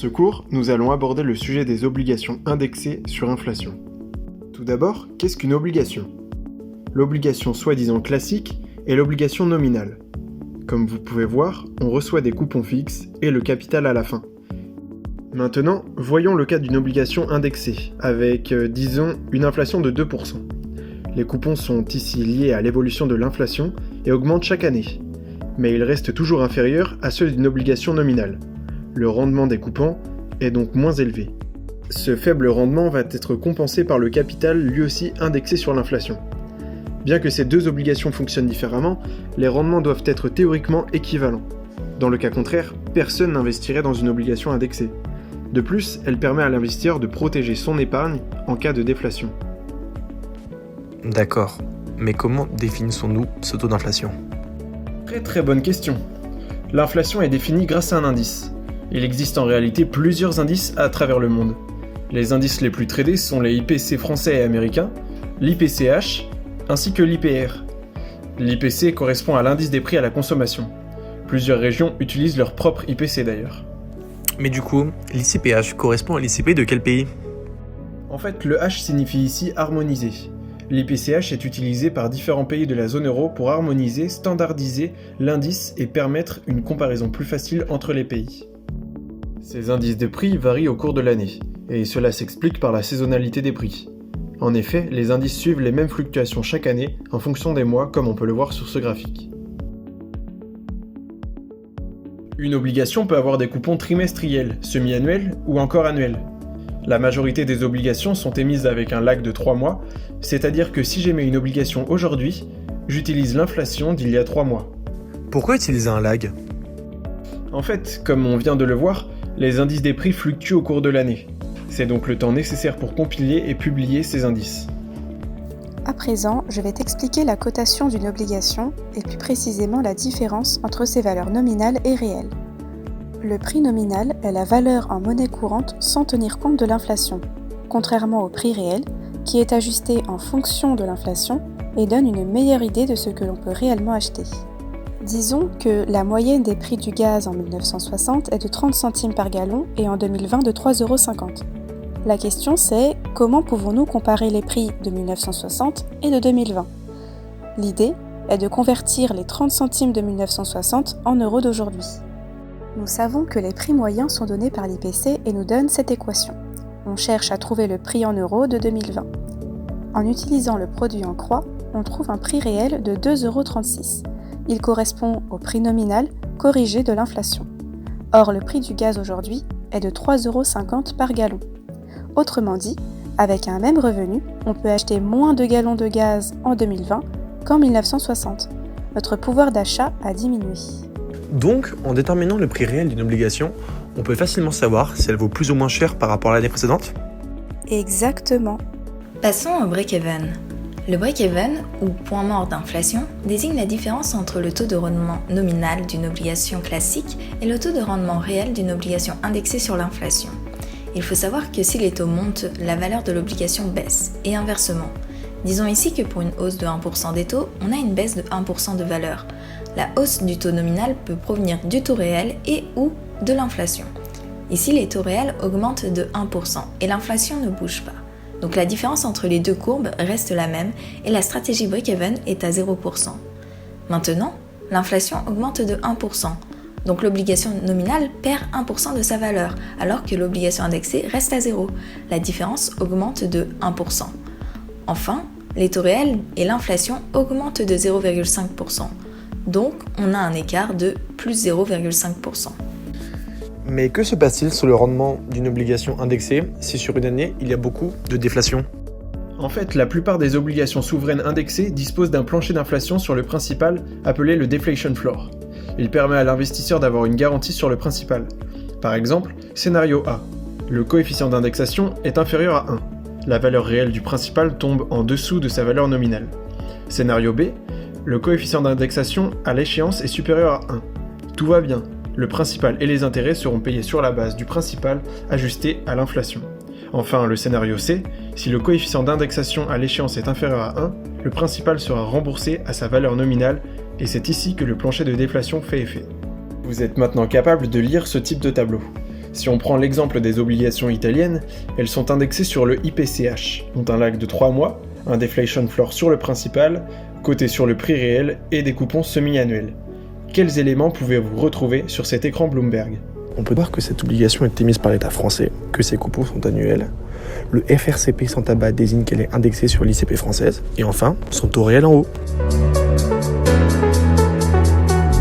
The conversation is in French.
ce cours, nous allons aborder le sujet des obligations indexées sur inflation. Tout d'abord, qu'est-ce qu'une obligation ? L'obligation soi-disant classique est l'obligation nominale. Comme vous pouvez voir, on reçoit des coupons fixes et le capital à la fin. Maintenant, voyons le cas d'une obligation indexée, avec, disons, une inflation de 2%. Les coupons sont ici liés à l'évolution de l'inflation et augmentent chaque année. Mais ils restent toujours inférieurs à ceux d'une obligation nominale. Le rendement des coupons est donc moins élevé. Ce faible rendement va être compensé par le capital lui aussi indexé sur l'inflation. Bien que ces deux obligations fonctionnent différemment, les rendements doivent être théoriquement équivalents. Dans le cas contraire, personne n'investirait dans une obligation indexée. De plus, elle permet à l'investisseur de protéger son épargne en cas de déflation. D'accord, mais comment définissons-nous ce taux d'inflation ? Très bonne question. L'inflation est définie grâce à un indice. Il existe en réalité plusieurs indices à travers le monde. Les indices les plus tradés sont les IPC français et américains, l'IPCH, ainsi que l'IPR. L'IPC correspond à l'indice des prix à la consommation. Plusieurs régions utilisent leur propre IPC d'ailleurs. Mais du coup, l'ICPH correspond à l'ICP de quel pays ? En fait, le H signifie ici harmoniser. L'IPCH est utilisé par différents pays de la zone euro pour harmoniser, standardiser l'indice et permettre une comparaison plus facile entre les pays. Ces indices de prix varient au cours de l'année, et cela s'explique par la saisonnalité des prix. En effet, les indices suivent les mêmes fluctuations chaque année en fonction des mois, comme on peut le voir sur ce graphique. Une obligation peut avoir des coupons trimestriels, semi-annuels ou encore annuels. La majorité des obligations sont émises avec un lag de 3 mois, c'est-à-dire que si j'émets une obligation aujourd'hui, j'utilise l'inflation d'il y a 3 mois. Pourquoi utiliser un lag ? En fait, comme on vient de le voir, les indices des prix fluctuent au cours de l'année. C'est donc le temps nécessaire pour compiler et publier ces indices. À présent, je vais t'expliquer la cotation d'une obligation et plus précisément la différence entre ses valeurs nominales et réelles. Le prix nominal est la valeur en monnaie courante sans tenir compte de l'inflation, contrairement au prix réel qui est ajusté en fonction de l'inflation et donne une meilleure idée de ce que l'on peut réellement acheter. Disons que la moyenne des prix du gaz en 1960 est de 30 centimes par gallon et en 2020 de 3,50 €. La question c'est comment pouvons-nous comparer les prix de 1960 et de 2020 ? L'idée est de convertir les 30 centimes de 1960 en euros d'aujourd'hui. Nous savons que les prix moyens sont donnés par l'IPC et nous donnent cette équation. On cherche à trouver le prix en euros de 2020. En utilisant le produit en croix, on trouve un prix réel de 2,36 €. Il correspond au prix nominal corrigé de l'inflation. Or, le prix du gaz aujourd'hui est de 3,50 € par gallon. Autrement dit, avec un même revenu, on peut acheter moins de gallons de gaz en 2020 qu'en 1960. Notre pouvoir d'achat a diminué. Donc, en déterminant le prix réel d'une obligation, on peut facilement savoir si elle vaut plus ou moins cher par rapport à l'année précédente ? Exactement. Passons au break-even. Le break-even, ou point mort d'inflation, désigne la différence entre le taux de rendement nominal d'une obligation classique et le taux de rendement réel d'une obligation indexée sur l'inflation. Il faut savoir que si les taux montent, la valeur de l'obligation baisse, et inversement. Disons ici que pour une hausse de 1% des taux, on a une baisse de 1% de valeur. La hausse du taux nominal peut provenir du taux réel et ou de l'inflation. Ici, les taux réels augmentent de 1% et l'inflation ne bouge pas. Donc la différence entre les deux courbes reste la même et la stratégie break-even est à 0%. Maintenant, l'inflation augmente de 1%. Donc l'obligation nominale perd 1% de sa valeur, alors que l'obligation indexée reste à 0. La différence augmente de 1%. Enfin, les taux réels et l'inflation augmentent de 0,5%. Donc on a un écart de plus 0,5%. Mais que se passe-t-il sur le rendement d'une obligation indexée si sur une année il y a beaucoup de déflation ? En fait, la plupart des obligations souveraines indexées disposent d'un plancher d'inflation sur le principal appelé le deflation floor. Il permet à l'investisseur d'avoir une garantie sur le principal. Par exemple, scénario A. Le coefficient d'indexation est inférieur à 1. La valeur réelle du principal tombe en dessous de sa valeur nominale. Scénario B. Le coefficient d'indexation à l'échéance est supérieur à 1. Tout va bien. Le principal et les intérêts seront payés sur la base du principal ajusté à l'inflation. Enfin, le scénario C, si le coefficient d'indexation à l'échéance est inférieur à 1, le principal sera remboursé à sa valeur nominale et c'est ici que le plancher de déflation fait effet. Vous êtes maintenant capable de lire ce type de tableau. Si on prend l'exemple des obligations italiennes, elles sont indexées sur le IPCH, ont un lag de 3 mois, un deflation floor sur le principal, coté sur le prix réel et des coupons semi-annuels. Quels éléments pouvez-vous retrouver sur cet écran Bloomberg ? On peut voir que cette obligation est émise par l'État français, que ses coupons sont annuels. Le FRCP sans tabac désigne qu'elle est indexée sur l'ICP française. Et enfin, son taux réel en haut.